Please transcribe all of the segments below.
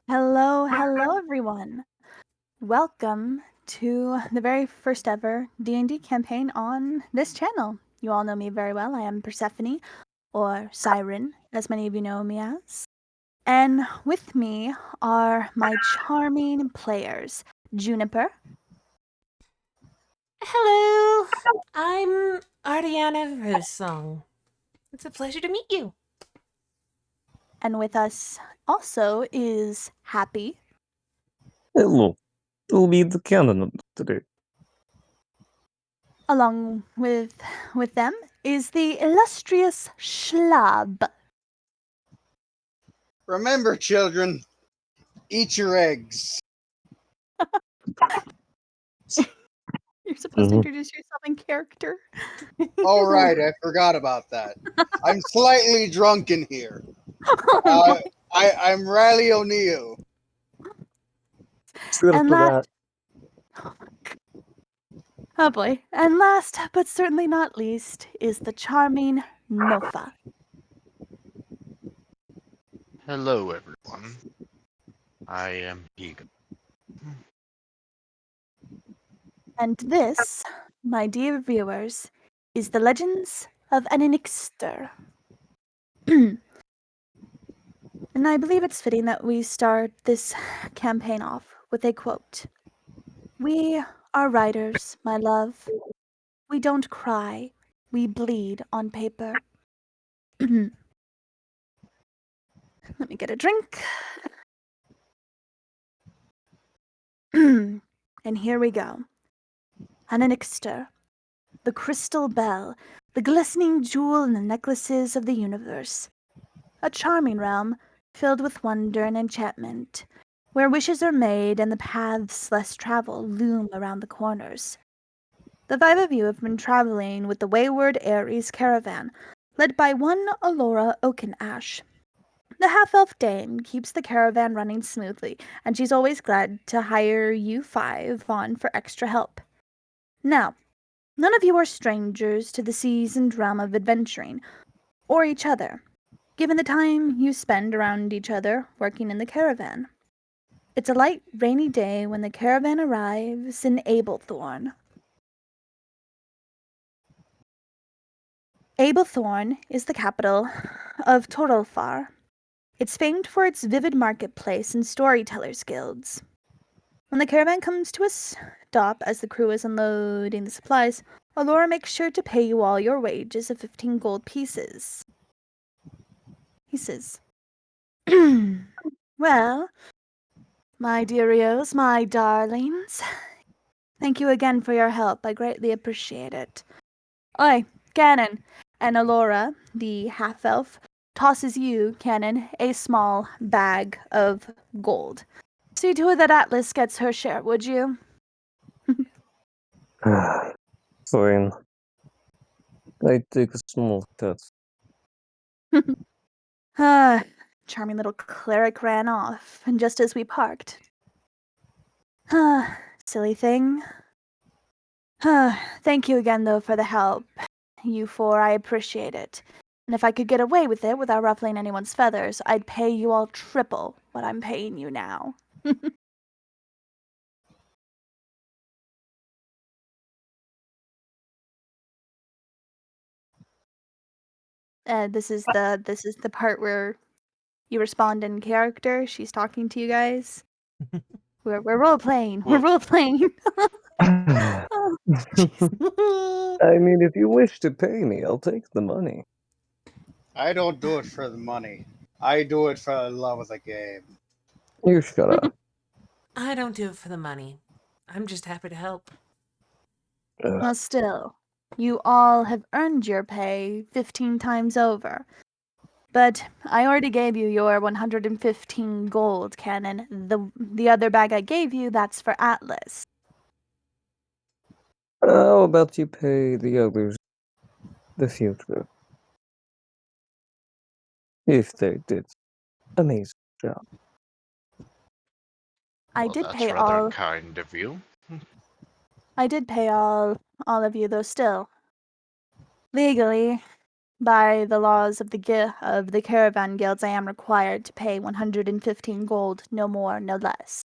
Hello everyone. Welcome to the very first ever D&D campaign on this channel. You all know me very well. I am Persephone, or Siren, as many of you know me as. And with me are my charming players, Juniper, Hello, I'm Ariana Rosesong. It's a pleasure to meet you. and with us also is Happy, Hello. I'll be the canon today. along with them is the illustrious Schlab. Remember, children, eat your eggs. You're supposed to Mhm. introduce yourself in character. All right, I forgot about that. I'm slightly drunk in here. Oh my. I'm Riley O'Neill. Still And for last, that. oh boy, and last but certainly not least is the charming Nofa. Hello, everyone. I am Egan. And this, my dear viewers, is the Legends of Annixter. And I believe it's fitting that we start this campaign off with a quote. We are writers, my love. We don't cry, we bleed on paper. Let me get a drink. And here we go. Annixter, the crystal bell, the glistening jewel in the necklaces of the universe. A charming realm filled with wonder and enchantment, where wishes are made and the paths less traveled loom around the corners. The five of you have been traveling with the wayward Ares caravan, led by one Alora Oakenash. The half-elf dame keeps the caravan running smoothly, and she's always glad to hire you five on for extra help. Now, none of you are strangers to the seasoned realm of adventuring, or each other, given the time you spend around each other working in the caravan. It's a light, rainy day when the caravan arrives in Ablethorn. Ablethorn is the capital of Torolfar. It's famed for its vivid marketplace and storytellers' guilds. When the caravan comes to a stop as the crew is unloading the supplies, Alora makes sure to pay you all your wages of 15 gold pieces. He says, Well, my dearios, my darlings, thank you again for your help. I greatly appreciate it. Oi, Cannon! And Alora, the half-elf, tosses you, Cannon, a small bag of gold. See to it that Atlas gets her share, would you? Fine. I take a small cut. Charming little cleric ran off, and just as we parked. Silly thing. Thank you again, though, for the help. You four, I appreciate it. And if I could get away with it without ruffling anyone's feathers, I'd pay you all triple what I'm paying you now. This is the part where you respond in character. She's talking to you guys. We're role playing. We're role playing. I Oh, jeez. mean, if you wish to pay me, I'll take the money. I don't do it for the money. I do it for the love of the game. You shut up. I don't do it for the money. I'm just happy to help. Well, still, you all have earned your pay 15 times over. But I already gave you your 115 gold, Cannon. The other bag I gave you, that's for Atlas. How about you pay the others the future? If they did amazing job. I Well, did that's pay rather all. kind of you. I did pay all of you, though. Still, legally, By the laws of the caravan guilds, I am required to pay 115 gold, no more, no less.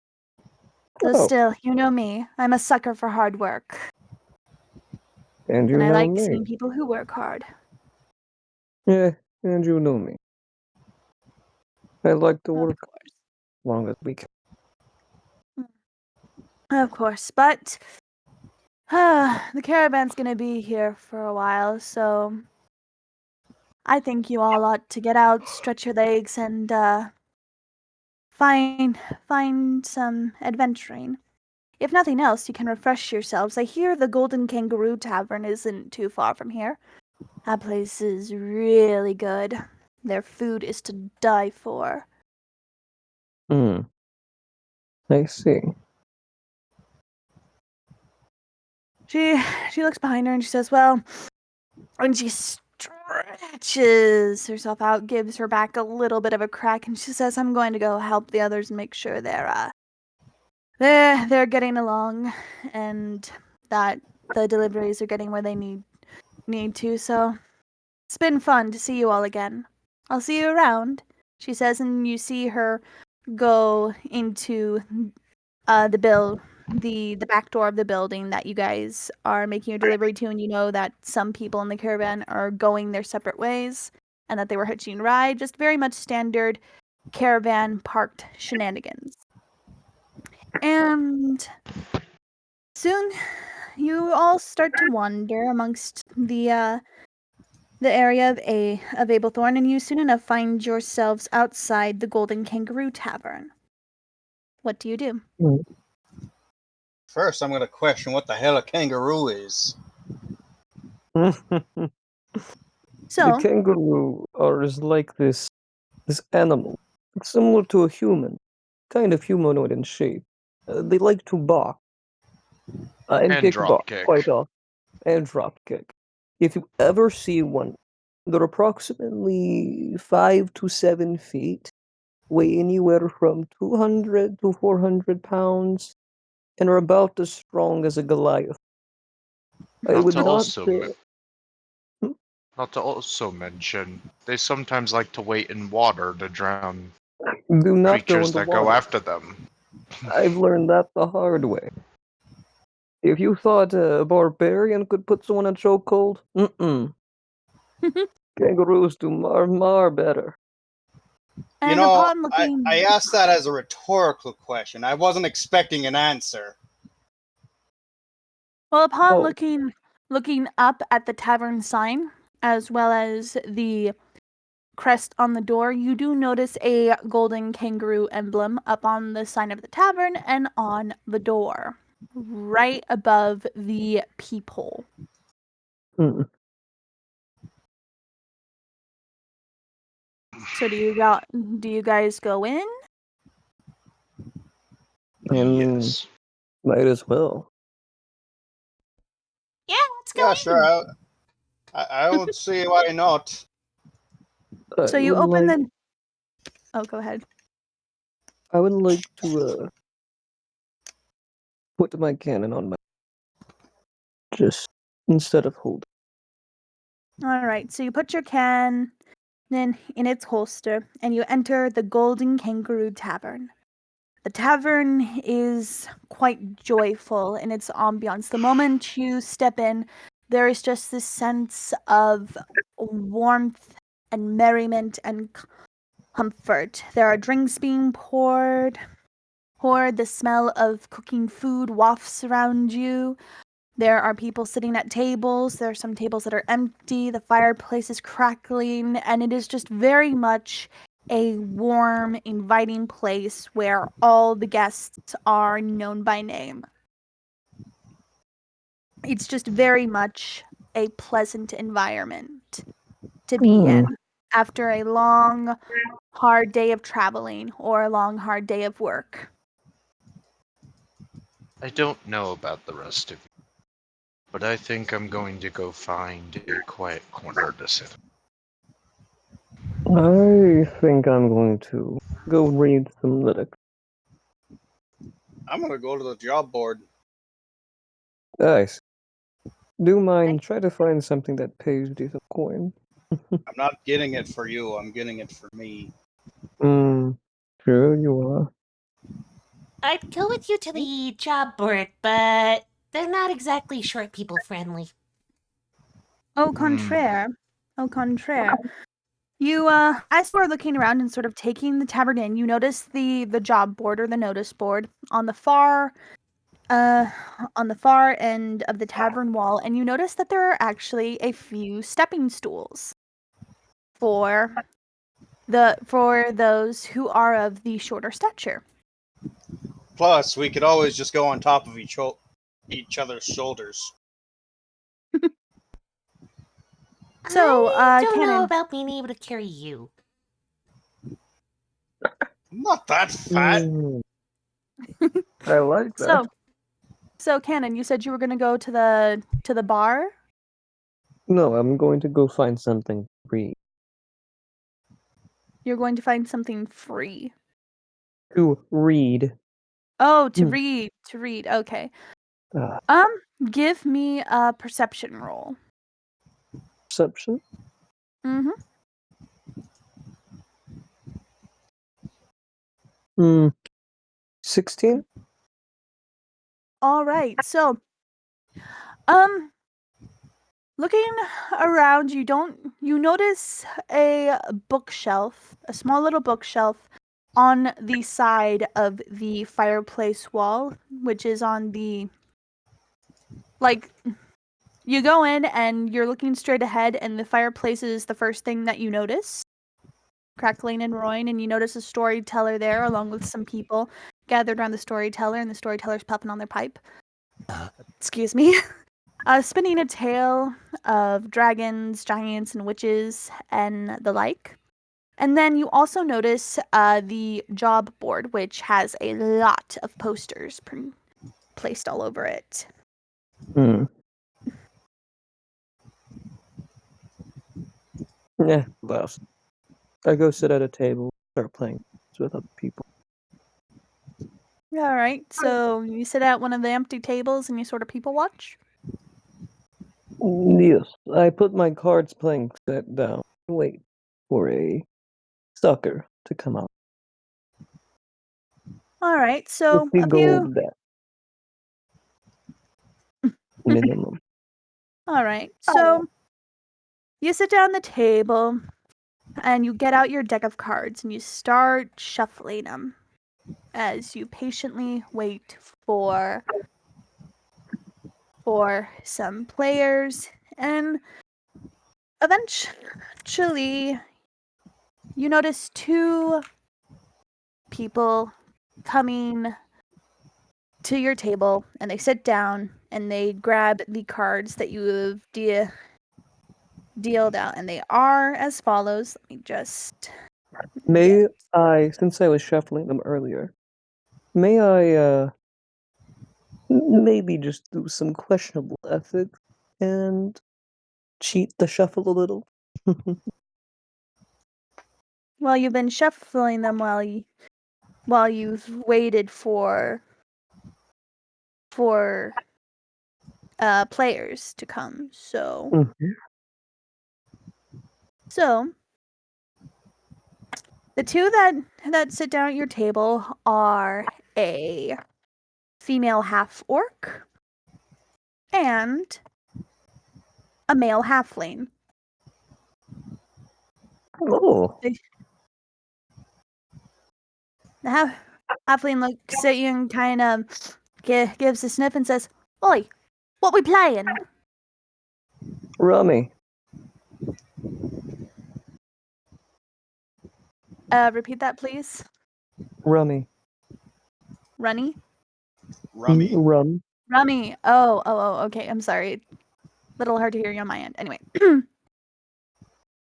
So Oh, still, you know me. I'm a sucker for hard work. and you And I know like me. seeing people who work hard. Yeah, and you know me. I like to Of work course. as long as we can. Of course, but the caravan's gonna be here for a while, so I think you all ought to get out, stretch your legs, and find some adventuring. If nothing else, you can refresh yourselves. I hear the Golden Kangaroo Tavern isn't too far from here. That place is really good. Their food is to die for. Hmm, I see. She looks behind her and she says, "Well," and she stretches herself out, gives her back a little bit of a crack, and she says, "I'm going to go help the others and make sure they're getting along, and that the deliveries are getting where they need to. So it's been fun to see you all again. I'll see you around," she says, and you see her go into the back door of the building that you guys are making your delivery to, and you know that some people in the caravan are going their separate ways and that they were hitching a ride. Just very much standard caravan parked shenanigans. And soon you all start to wander amongst the area of Ablethorn, and you soon enough find yourselves outside the Golden Kangaroo Tavern. What do you do? First, I'm going to question what the hell a kangaroo is. The So, kangaroo is like this animal. It's similar to a human, kind of humanoid in shape. They like to bark and And kick drop butt quite kick. often, and drop kick. If you ever see one, they're approximately 5 to 7 feet, weigh anywhere from 200 to 400 pounds, and are about as strong as a Goliath. I Not would to not also say. not to also mention, they sometimes like to wait in water to drown Do not go creatures in the that go water. after them. I've learned that the hard way. If you thought a barbarian could put someone in chokehold, kangaroos do mar better. You and know, upon I looking asked that as a rhetorical question. I wasn't expecting an answer. Well, upon Oh, looking up at the tavern sign, as well as the crest on the door, you do notice a golden kangaroo emblem up on the sign of the tavern and on the door, right above the peephole. mm, So do you guys go in? and Yes. might as well. Yeah, let's go Yeah, sure. in. I would see why not. I So you would open like the Oh, go ahead. I would like to put my cannon on my just instead of holding. All right. So you put your can in its holster and you enter the Golden Kangaroo Tavern. The tavern is quite joyful in its ambiance. The moment you step in, there is just this sense of warmth and merriment and comfort. There are drinks being poured, the smell of cooking food wafts around you. There are people sitting at tables. There are some tables that are empty. The fireplace is crackling, and it is just very much a warm, inviting place where all the guests are known by name. It's just very much a pleasant environment to be Hmm. in after a long, hard day of traveling or a long, hard day of work. I don't know about the rest of you, but I think I'm going to go find a quiet corner to sit. I think I'm going to go read some lyrics. I'm going to go to the job board. Nice. Do mind try to find something that pays decent coin. I'm not getting it for you. I'm getting it for me. Sure you are. I'd go with you to the job board, but they're not exactly short people friendly. Au contraire. Au contraire. You, as you are looking around and sort of taking the tavern in, you notice the job board or the notice board on the far end of the tavern wall, and you notice that there are actually a few stepping stools for those who are of the shorter stature. Plus, we could always just go on top of each other's shoulders. So, I don't know Cannon, about being able to carry you. I'm not that fat. I like that. so Cannon, you said you were gonna go to the bar. No, I'm going to go find something free. You're going to find something free. To read. Oh, to Hmm. read. Okay. Ah, Give me a perception roll. perception? Mm-hmm. 16? All right. So, looking around, you notice a bookshelf, a small little bookshelf on the side of the fireplace wall, which is on the, like, you go in and you're looking straight ahead, and the fireplace is the first thing that you notice, crackling and roaring, and you notice a storyteller there along with some people gathered around the storyteller, and the storyteller's puffing on their pipe. Excuse me. Spinning a tale of dragons, giants, and witches, and the like. And then you also notice the job board, which has a lot of posters placed all over it. Yeah, left. I go sit at a table, start playing with other people. All right, so you sit at one of the empty tables and you sort of people watch? Yes, I put my cards playing set down and wait for a sucker to come out. All right, so 50 a few. gold that minimum. All right, so you sit down at the table and you get out your deck of cards and you start shuffling them as you patiently wait for some players, and eventually you notice two people coming to your table, and they sit down and they grab the cards that you have dealt out, and they are as follows. Let me just May I, since I was shuffling them earlier, may I maybe just do some questionable ethics and cheat the shuffle a little? Well, you've been shuffling them while you've waited for players to come. So the two that sit down at your table are a female half orc and a male halfling. Oh, The halfling looks at you and kind of gives a sniff and says, "Oi, what we playing?" rummy. Repeat that, please. Rummy. Runny? Rummy. Rum. Rummy. Oh, okay. I'm sorry. Little hard to hear you on my end. Anyway.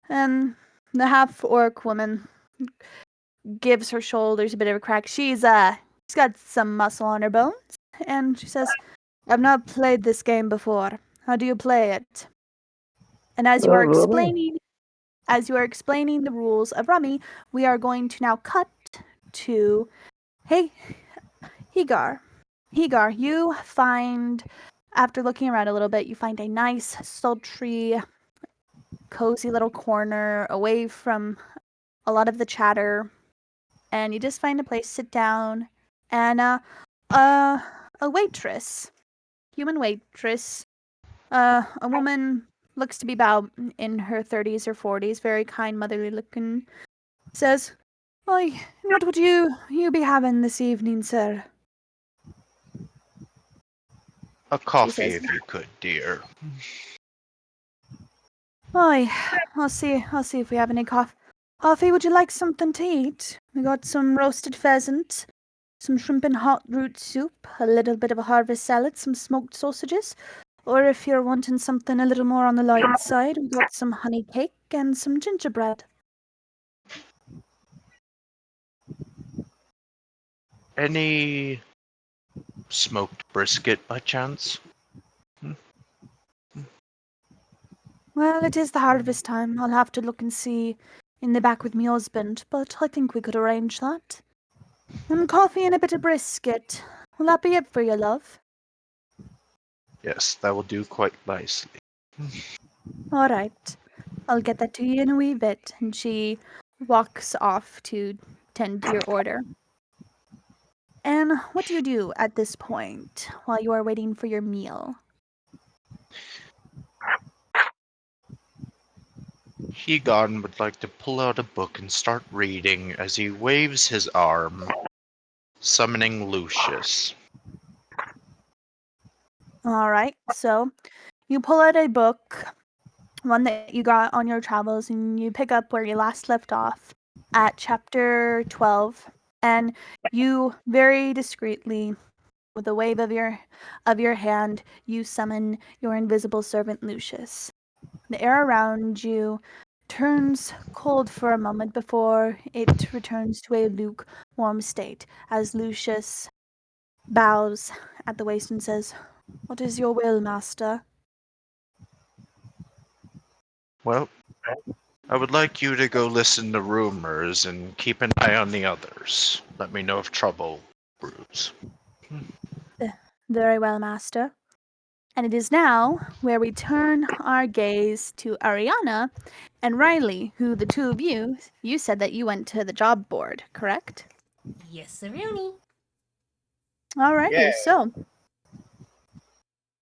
And the half-orc woman gives her shoulders a bit of a crack. She's got some muscle on her bones, and she says, "I've not played this game before. How do you play it?" And as you are Rummy. explaining the rules of Rummy, we are going to now cut to, hey, Higar. Higar, you find, after looking around a little bit, you find a nice, sultry cozy little corner away from a lot of the chatter, and you just find a place, sit down, and a waitress, human waitress, a woman looks to be about in her 30s or 40s, very kind, motherly looking, says, "Why, what would you be having this evening, sir?" A coffee, says- if you could, dear. "Why, I'll see if we have any coffee. Would you like something to eat? We got some roasted pheasant, some shrimp and hot root soup, a little bit of a harvest salad, some smoked sausages. Or if you're wanting something a little more on the light side, we got some honey cake and some gingerbread." Any smoked brisket by chance? "Well, it is the harvest time. I'll have to look and see in the back with me husband, but I think we could arrange that. And coffee and a bit of brisket. Will that be it for you, love?" Yes, that will do quite nicely. "All right. I'll get that to you in a wee bit." And she walks off to tend to your order. And what do you do at this point while you are waiting for your meal? Hegon would like to pull out a book and start reading as he waves his arm, summoning Lucius. All right. So you pull out a book, one that you got on your travels, and you pick up where you last left off at chapter 12. And you very discreetly, with a wave of your hand, you summon your invisible servant Lucius. The air around you turns cold for a moment before it returns to a lukewarm state as Lucius bows at the waist and says, "What is your will, master?" Well, I would like you to go listen to rumors and keep an eye on the others. Let me know if trouble brews. "Very well, master." And it is now where we turn our gaze to Ariana and Riley, who the two of you said that you went to the job board, correct? Yes, Rooney. Alrighty, Yeah.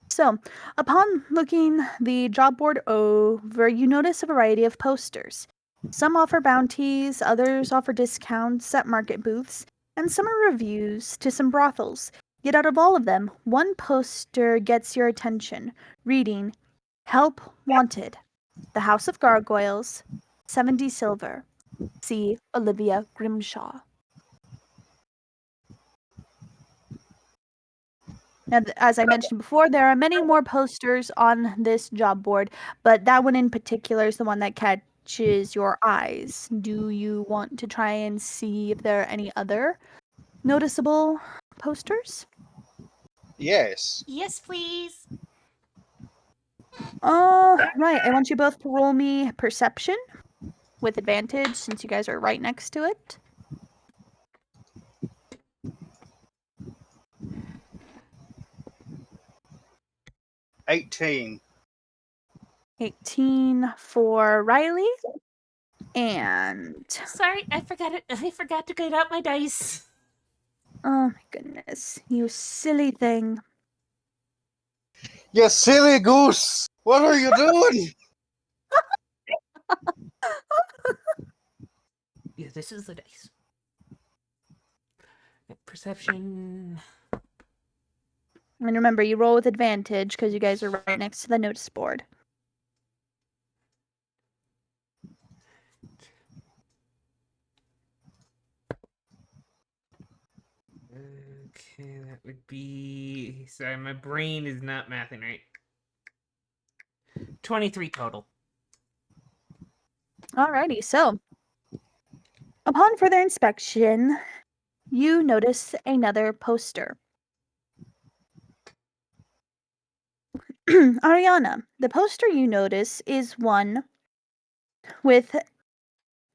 So, upon looking the job board over, you notice a variety of posters. Some offer bounties, others offer discounts at market booths, and some are reviews to some brothels. Yet out of all of them, one poster gets your attention, reading, "Help Wanted. The House of Gargoyles, 70 silver. See Olivia Grimshaw." Now, as I mentioned before, there are many more posters on this job board, but that one in particular is the one that catches your eyes. Do you want to try and see if there are any other noticeable posters? Yes. Yes, please. Right. I want you both to roll me perception with advantage since you guys are right next to it. 18. 18 for Riley. And Sorry, I forgot it. I forgot to get out my dice. oh my goodness, you silly thing. You silly goose! What are you doing? Yeah, this is the dice. Perception. And remember, you roll with advantage because you guys are right next to the notice board. Okay, that would be. Sorry, my brain is not mathing right. 23 total. Alrighty, so upon further inspection, you notice another poster. Ariana, the poster you notice is one with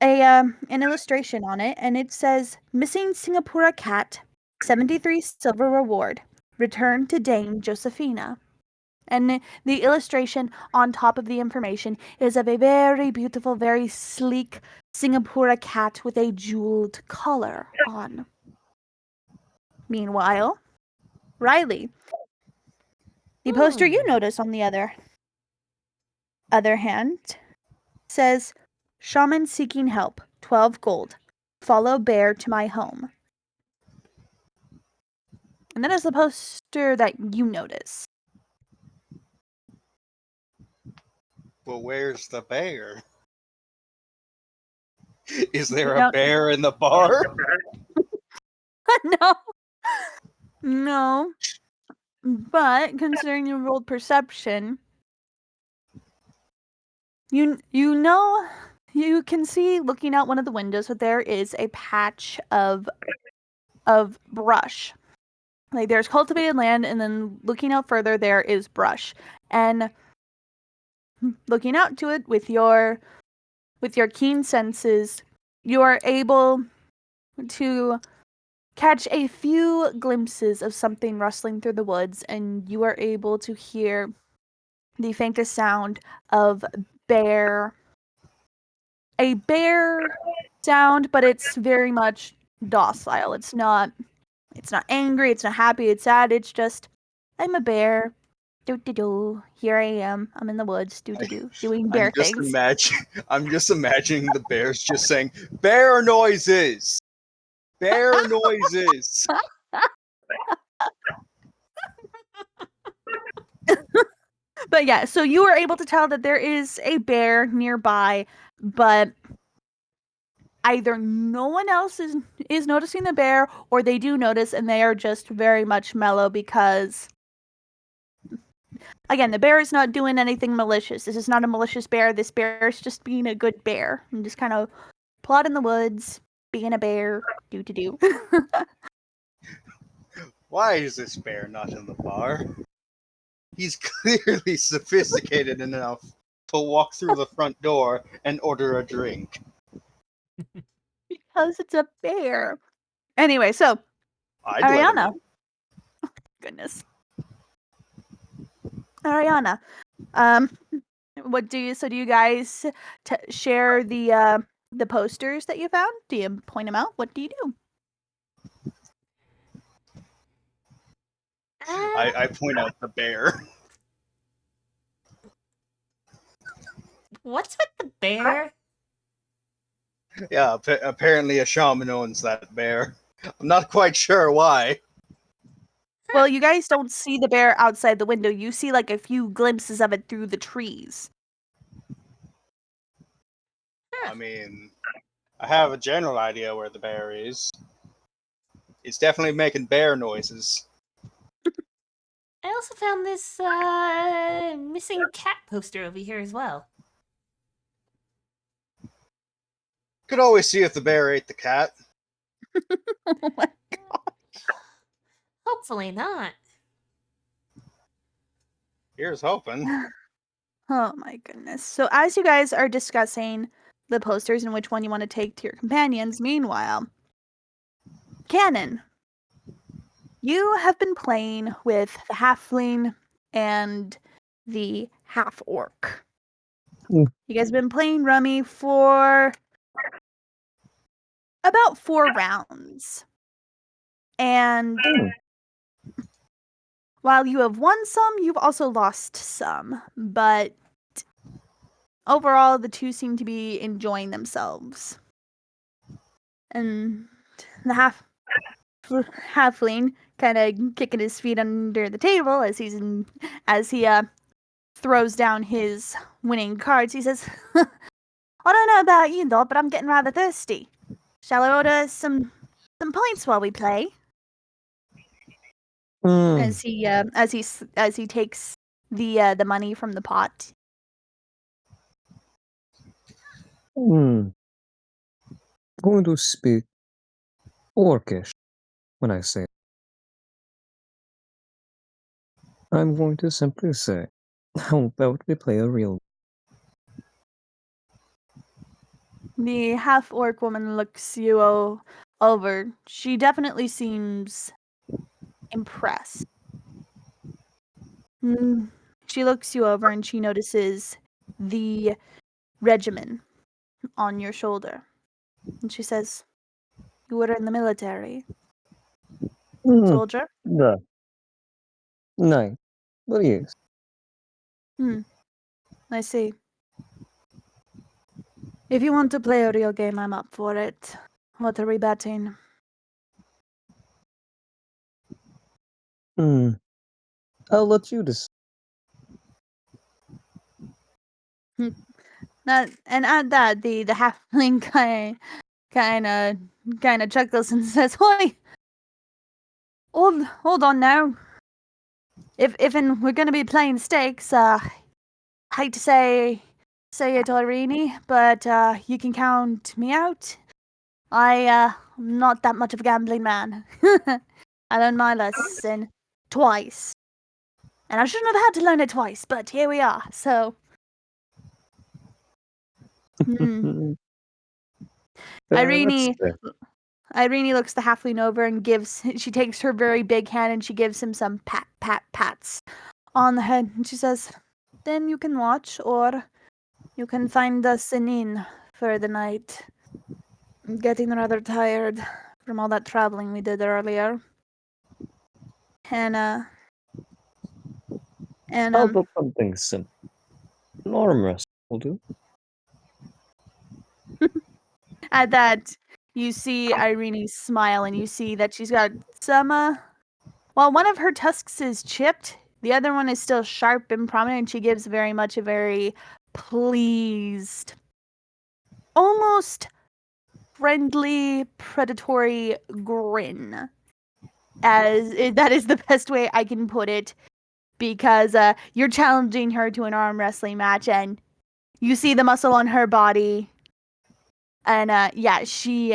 an illustration on it, and it says, "Missing Singapura cat, 73 silver reward. Return to Dame Josephina." And the illustration on top of the information is of a very beautiful, very sleek Singapore cat with a jeweled collar on. Meanwhile, Riley, the poster you notice on the other hand says, Shaman seeking help, 12 gold. Follow bear to my home. And that is the poster that you notice. Well, where's the bear? Is there No. a bear in the bar? No. No. But considering you rolled perception, you know, you can see looking out one of the windows that there is a patch of brush. Like there's cultivated land, and then looking out further there is brush. And looking out to it with your keen senses, you are able to catch a few glimpses of something rustling through the woods, and you are able to hear the faintest sound of a bear sound, but it's very much docile. It's not angry, it's not happy, it's sad, it's just, I'm a bear. Do. Here I am. I'm in the woods. Do. Doing bear things. I'm just imagining the bears just saying, bear noises! Bear noises! But yeah, so you are able to tell that there is a bear nearby, but either no one else is noticing the bear, or they do notice and they are just very much mellow because, again, the bear is not doing anything malicious. This is not a malicious bear. This bear is just being a good bear and just kind of plod in the woods, being a bear. Do. Why is this bear not in the bar? He's clearly sophisticated enough to walk through the front door and order a drink. Because it's a bear. Anyway, so I'd let him Ariana. in. Goodness. Ariana, what do you guys share the posters that you found? Do you point them out? What do you do? I point out the bear. What's with the bear? Yeah, apparently a shaman owns that bear. I'm not quite sure why. Well, you guys don't see the bear outside the window. You see like a few glimpses of it through the trees. I mean, I have a general idea where the bear is. It's definitely making bear noises. I also found this missing cat poster over here as well. Could always see if the bear ate the cat. Oh my god. Hopefully not. Here's hoping. Oh my goodness. So as you guys are discussing the posters and which one you want to take to your companions, meanwhile, Cannon, you have been playing with the halfling and the half-orc. Mm. You guys have been playing Rummy for about 4 rounds. And while you have won some, you've also lost some. But overall, the two seem to be enjoying themselves. And the halfling kind of kicking his feet under the table as he throws down his winning cards. He says, I don't know about you though, but I'm getting rather thirsty. Shall I order some points while we play? As he takes the money from the pot. I'm going to speak Orcish when I say it. I'm going to simply say, how about we play a real? The half-orc woman looks you over. She definitely seems impressed. she looks you over and she notices the regimen on your shoulder. And she says, "You were in the military, Hmm. soldier?" No. No. Well, yes. I see. If you want to play a real game, I'm up for it. What are we betting? Hmm. I'll let you decide. And at that, the halfling kind of chuckles and says, "Oi, hold on now. If we're gonna be playing stakes, hate to say it, Irene, but you can count me out. I'm not that much of a gambling man. I learned my lesson twice, and I shouldn't have had to learn it twice, but here we are. So, That's Irene fair. Irene looks the halfling over and she takes her very big hand and she gives him some pats on the head. And she says, "Then you can watch, or you can find us an inn for the night. I'm getting rather tired from all that traveling we did earlier." And, How about something simple? An arm wrestle will do. at that, you see Irene smile and you see that she's got some, well, one of her tusks is chipped. The other one is still sharp and prominent, and she gives very much a very pleased, almost friendly, predatory grin. That is the best way I can put it, because you're challenging her to an arm wrestling match, and you see the muscle on her body, and yeah, she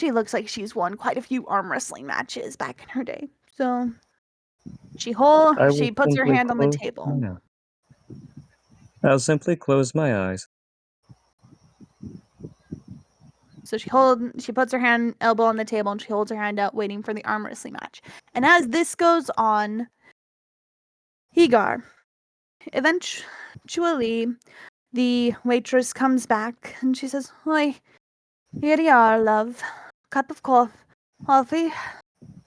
looks like she's won quite a few arm wrestling matches back in her day. So she I will puts her simply hand on the close table. my eyes. I'll simply close my eyes. So she puts her elbow on the table and she holds her hand out, waiting for the arm wrestling match. And as this goes on, Higar, eventually, the waitress comes back and she says, "Oi, here you are, love. Cup of coffee.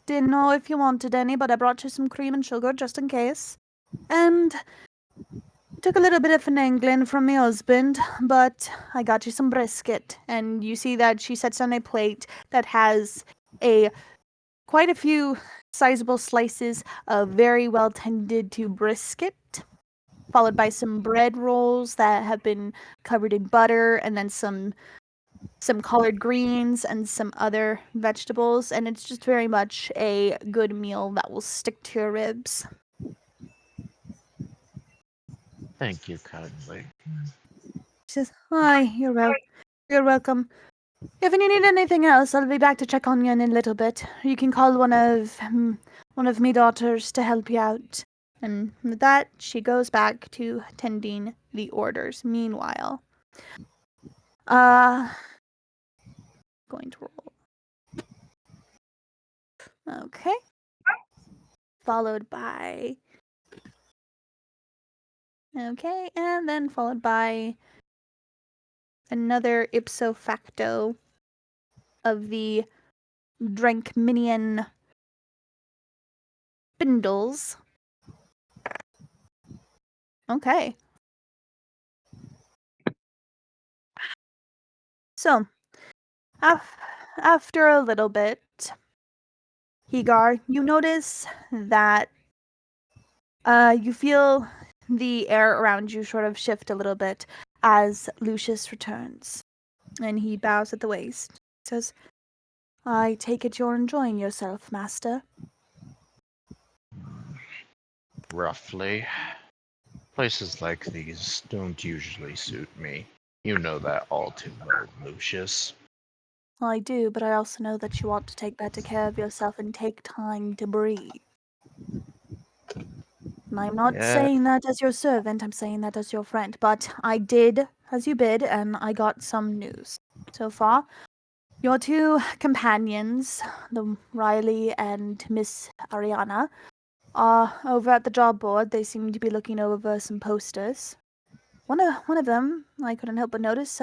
Didn't know if you wanted any, but I brought you some cream and sugar just in case. And took a little bit of finagling from my husband, but I got you some brisket." And you see that she sets on a plate that has quite a few sizable slices of very well tended to brisket, followed by some bread rolls that have been covered in butter, and then some collard greens and some other vegetables, and it's just very much a good meal that will stick to your ribs. Thank you kindly. She says, "Hi, you're welcome. If you need anything else, I'll be back to check on you in a little bit. You can call one of me daughters to help you out." And with that, she goes back to tending the orders. Meanwhile, going to roll. Okay. Followed by. Okay, and then followed by another ipso facto of the Drankminian spindles. Okay. So, after a little bit, Higar, you notice that you feel the air around you sort of shift a little bit as Lucius returns. And he bows at the waist. He says, "I take it you're enjoying yourself, master." Roughly. Places like these don't usually suit me. You know that all too well, Lucius. "I do, but I also know that you ought to take better care of yourself and take time to breathe. And I'm not Yeah, saying that as your servant, I'm saying that as your friend. But I did as you bid, and I got some news. So far, your two companions, the Riley and Miss Ariana, over at the job board, they seem to be looking over some posters. One of them, I couldn't help but notice,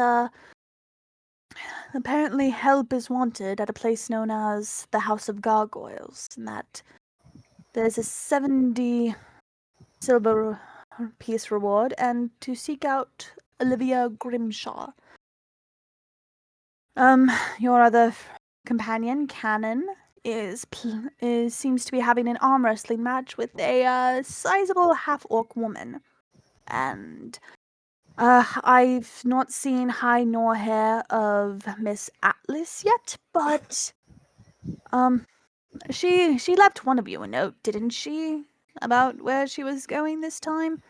apparently help is wanted at a place known as the House of Gargoyles, and that there's a 70 silver piece reward, and to seek out Olivia Grimshaw. Your other companion, Cannon, is seems to be having an arm wrestling match with a sizable half-orc woman, and I've not seen hide nor hair of Miss Atlas yet, but she left one of you a note, didn't she, about where she was going this time?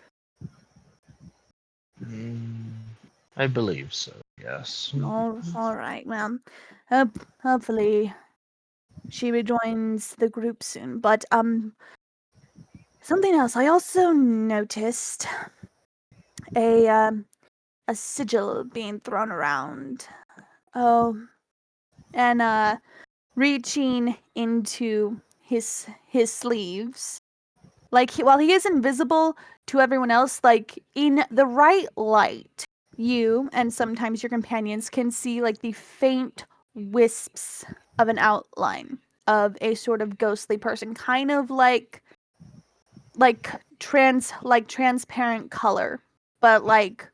I believe so, yes. All right, well, hopefully she rejoins the group soon. But something else. I also noticed a sigil being thrown around. Oh, and reaching into his sleeves. Like while he is invisible to everyone else, like in the right light, you and sometimes your companions can see like the faint wisps of an outline of a sort of ghostly person, kind of like transparent color, but like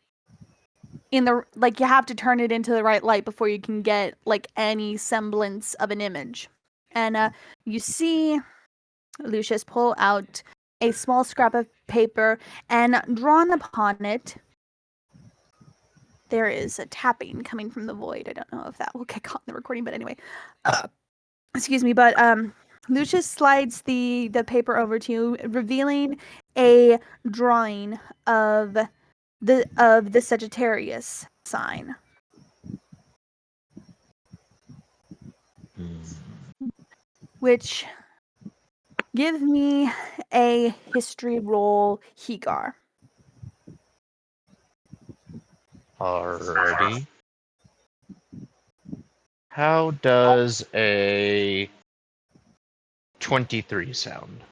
in the like you have to turn it into the right light before you can get like any semblance of an image. And you see Lucius pull out a small scrap of paper, and drawn upon it there is a tapping coming from the void. I don't know if that will get caught in the recording, but anyway. Excuse me, but Lucius slides the paper over to you, revealing a drawing of the Sagittarius sign. Which give me a history roll, Higar. Alrighty. How does a 23 sound?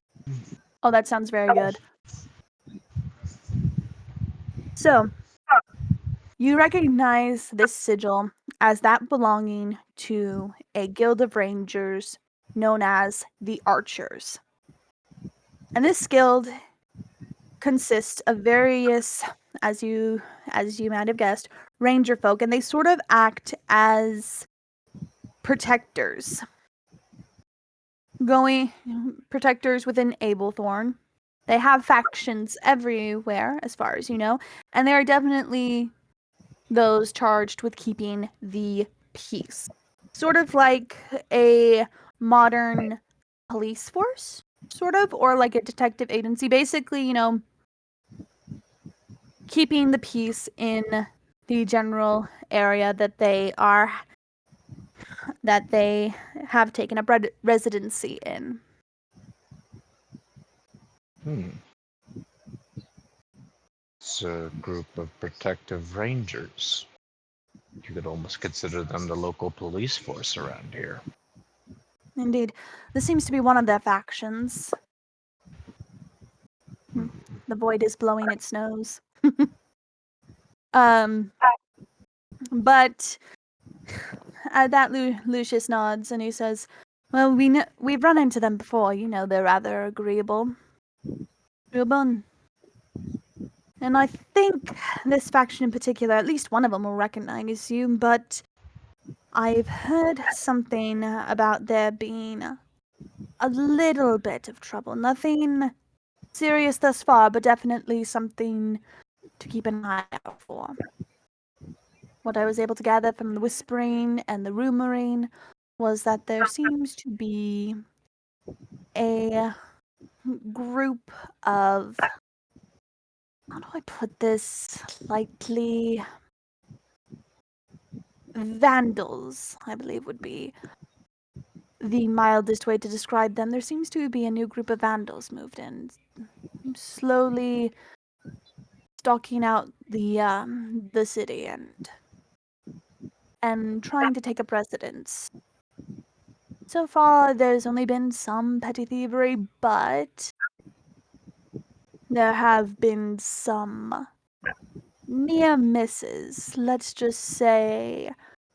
Oh, that sounds very good. So, you recognize this sigil as that belonging to a guild of rangers known as the Archers. And this guild consists of various, as you might have guessed, ranger folk, and they sort of act as protectors. Protectors within Abelthorn. They have factions everywhere, as far as you know, and they are definitely those charged with keeping the peace. Sort of like a modern police force, sort of, or like a detective agency. Basically, keeping the peace in the general area that they have taken up residency in. It's a group of protective rangers. You could almost consider them the local police force around here. Indeed. This seems to be one of their factions. The void is blowing its nose. But at that, Lucius nods and he says, "Well, we've run into them before. They're rather agreeable. And I think this faction in particular, at least one of them will recognize you, but I've heard something about there being a little bit of trouble. Nothing serious thus far, but definitely something to keep an eye out for. What I was able to gather from the whispering and the rumoring was that there seems to be a group of, how do I put this lightly, vandals, I believe would be the mildest way to describe them. There seems to be a new group of vandals moved in, slowly stalking out the city and trying to take up residence. So far, there's only been some petty thievery, but there have been some near misses. Let's just say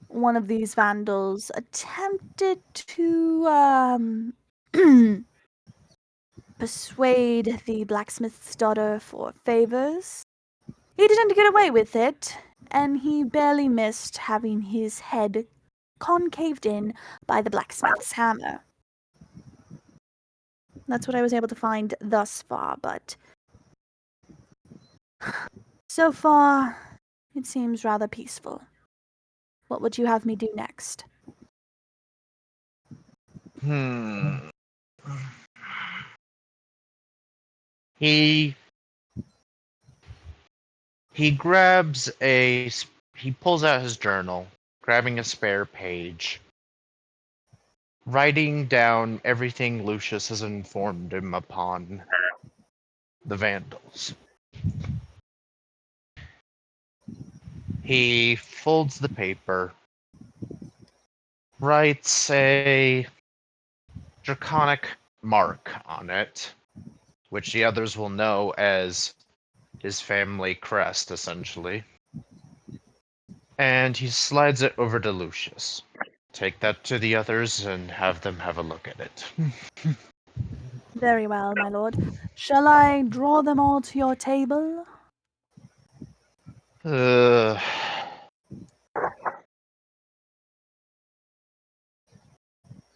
one of these vandals attempted to persuade the blacksmith's daughter for favors. He didn't get away with it, and he barely missed having his head concaved in by the blacksmith's hammer. That's what I was able to find thus far, but so far, it seems rather peaceful. What would you have me do next? He grabs he pulls out his journal, grabbing a spare page, writing down everything Lucius has informed him upon the Vandals. He folds the paper, writes a draconic mark on it, which the others will know as his family crest, essentially. And he slides it over to Lucius. Take that to the others and have them have a look at it. Very well, my lord. Shall I draw them all to your table?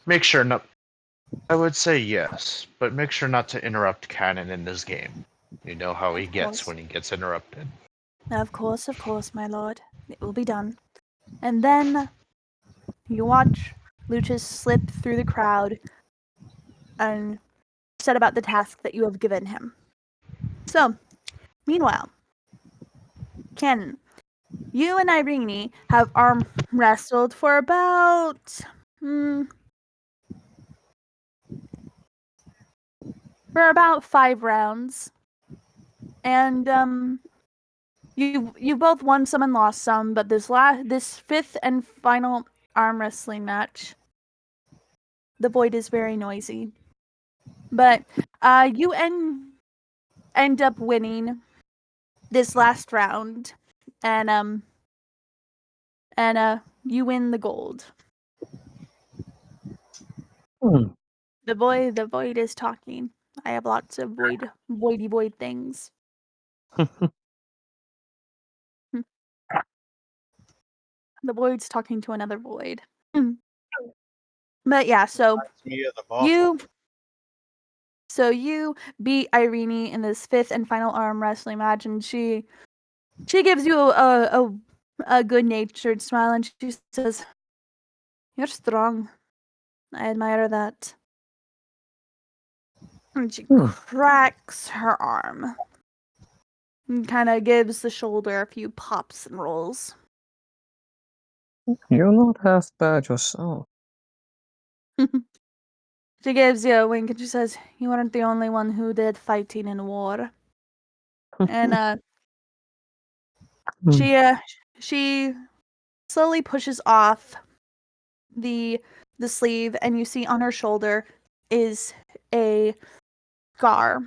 Make sure not. I would say yes, but make sure not to interrupt Canon in this game. You know how he Of gets course. when he gets interrupted. Of course, my lord. It will be done. And then you watch Lucius slip through the crowd and set about the task that you have given him. So, meanwhile, Canon, you and Irene have arm wrestled for about for about 5 rounds, and you both won some and lost some. But this fifth and final arm wrestling match, the void is very noisy. But you end up winning this last round, and you win the gold. The void is talking. I have lots of void things. The void's talking to another void. But yeah, so Me at the bottom. you beat Irene in this fifth and final arm wrestling match, and she gives you a good-natured smile, and she says, "You're strong. I admire that." And she cracks her arm and kind of gives the shoulder a few pops and rolls. You're not half bad yourself. She gives you a wink and she says, "You aren't the only one who did fighting in war." And she slowly pushes off the sleeve, and you see on her shoulder is a scar,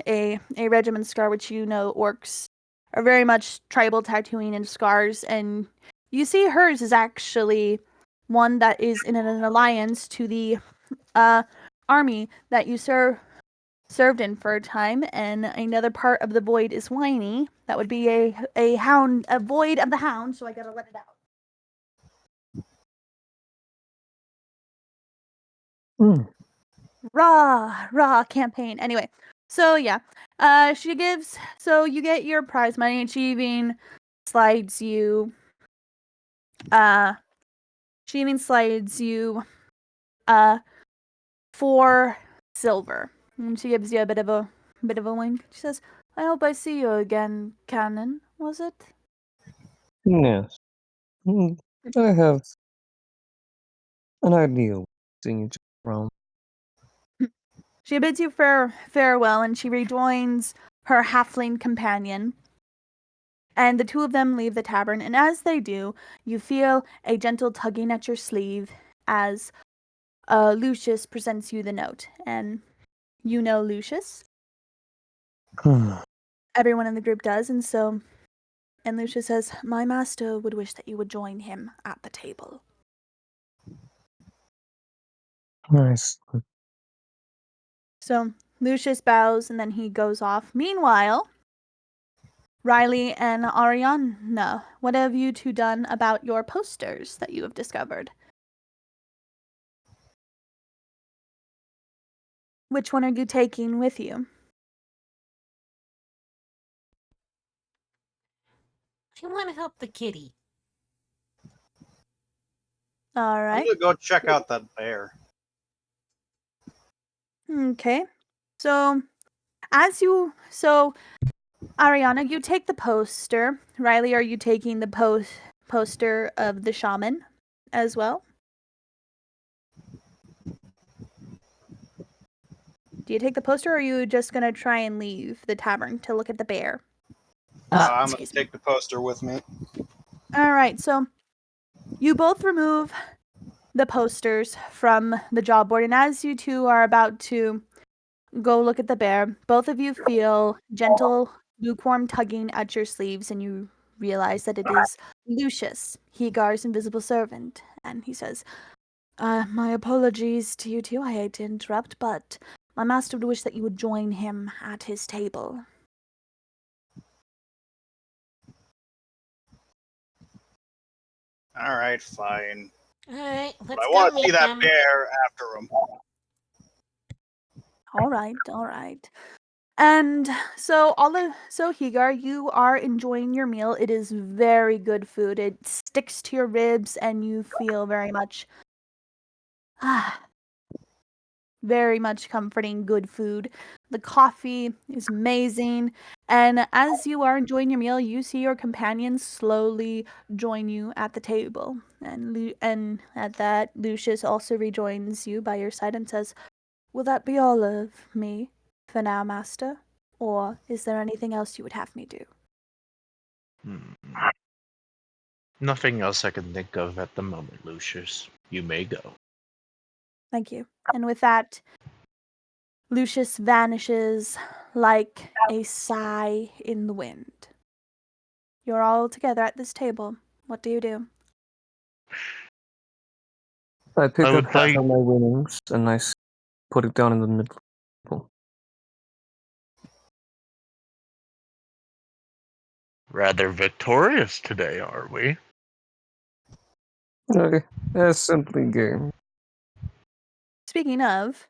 a regiment scar, which you know orcs are very much tribal tattooing and scars, and you see hers is actually one that is in an alliance to the army that you served in for a time, and another part of the void is whiny. That would be a hound, a void of the hound, so I gotta let it out. Raw campaign. Anyway, so yeah, so you get your prize money. Achieving slides you, achieving slides you, 4 silver. And she gives you a bit of a wink. She says, "I hope I see you again, Canon. Was it?" Yes. I have an idea of seeing each around. She bids you farewell, and she rejoins her halfling companion. And the two of them leave the tavern, and as they do, you feel a gentle tugging at your sleeve as Lucius presents you the note. And you know Lucius? Everyone in the group does, and Lucius says, "My master would wish that you would join him at the table." Nice. So Lucius bows and then he goes off. Meanwhile, Riley and Ariana, what have you two done about your posters that you have discovered? Which one are you taking with you? I want to help the kitty. All I'm right. gonna go check out that bear. Okay. So, Ariana, you take the poster. Riley, are you taking the poster of the shaman as well? Do you take the poster, or are you just gonna try and leave the tavern to look at the bear? I'm gonna Excuse me. take the poster with me. All right. So, you both remove the posters from the job board, and as you two are about to go look at the bear, both of you feel gentle, lukewarm tugging at your sleeves, and you realize that it is Lucius, Higar's invisible servant. And he says, "My apologies to you two. I hate to interrupt, but my master would wish that you would join him at his table." All right, fine. All right, But let's I go want to see meet that him. bear after him. All right, all right. And so Higar, you are enjoying your meal. It is very good food. It sticks to your ribs and you feel very much comforting good food. The coffee is amazing. And as you are enjoying your meal, you see your companions slowly join you at the table. And at that, Lucius also rejoins you by your side and says, "Will that be all of me for now, master? Or is there anything else you would have me do?" Hmm. Nothing else I can think of at the moment, Lucius. You may go. Thank you. And with that, Lucius vanishes like a sigh in the wind. You're all together at this table. What do you do? I pick I up would half like. of my winnings and put it down in the middle. Rather victorious today, are we? Okay, that's simply game. Speaking of,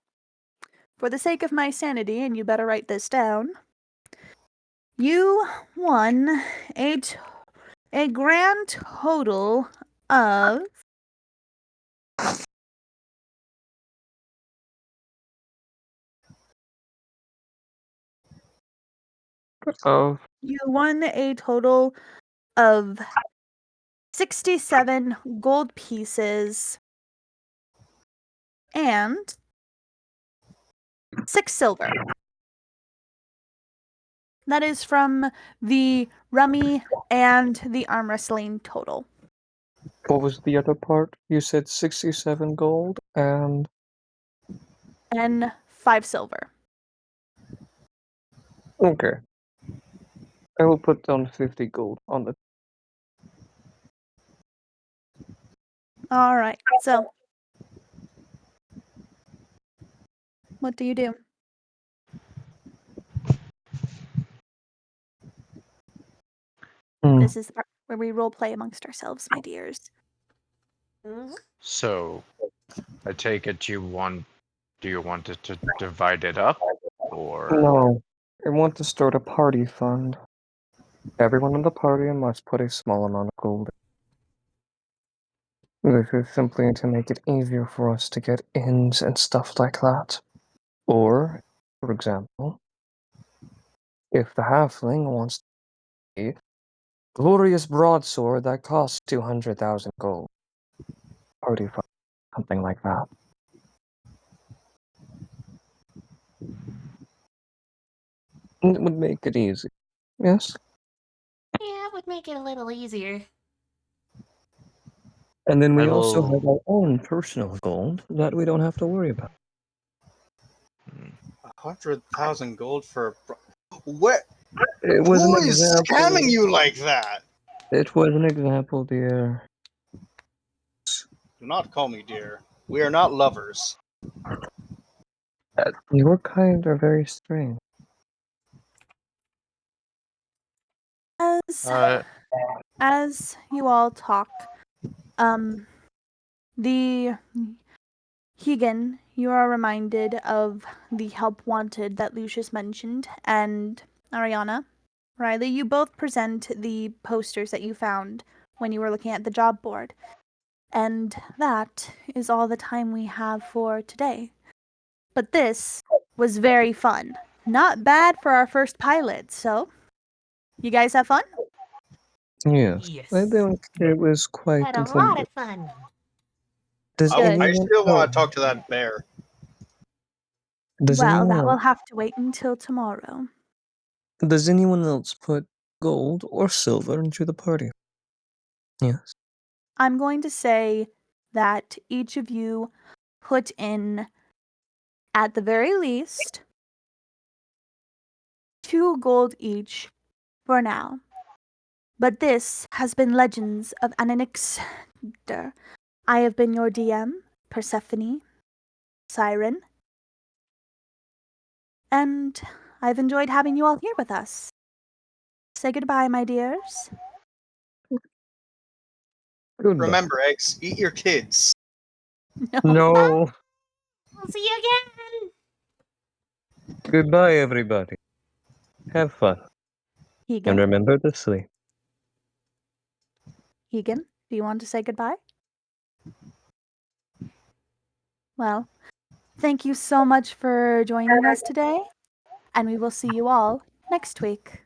for the sake of my sanity, and you better write this down, you won a grand total of Of you won a total of 67 gold pieces and 6 silver. That is from the rummy and the arm wrestling total. what was the other part? You said 67 gold and 5 silver. okay. I will put down 50 gold on the. All right. So, what do you do? This is the part where we role play amongst ourselves, my dears. Mhm. So, I take it you want. Do you want it to divide it up, or No, I want to start a party fund. Everyone in the party must put a small amount of gold. This is simply to make it easier for us to get ins and stuff like that. Or, for example, if the halfling wants a glorious broadsword that costs 200,000 gold, party fund, something like that. It would make it easy. Yes? Yeah, it would make it a little easier. And then I we also have will. our own personal gold that we don't have to worry about. 100,000 gold for What? It was an Who is example. scamming you like that? It was an example, dear. Do not call me dear. We are not lovers. Your kind are very strange. As you all talk, the Hegan, you are reminded of the help wanted that Lucius mentioned, and Ariana, Riley, you both present the posters that you found when you were looking at the job board. And that is all the time we have for today. But this was very fun. Not bad for our first pilot, so you guys have fun? Yes. Yes. I think it was quite Had a lot informative. of fun. Does Good. I anyone still want else- to talk to that bear. Does Well, anyone that will else, have to wait until tomorrow. does anyone else put gold or silver into the party? Yes. I'm going to say that each of you put in, at the very least, 2 gold each for now. But this has been Legends of Annixter. I have been your DM, Persephone, Siren, and I've enjoyed having you all here with us. Say goodbye, my dears. Goodbye. Remember, eggs, eat your kids. No. We'll see you again. Goodbye, everybody. Have fun. And Hegan, remember to sleep. Hegan, do you want to say goodbye? Well, thank you so much for joining us today, and we will see you all next week.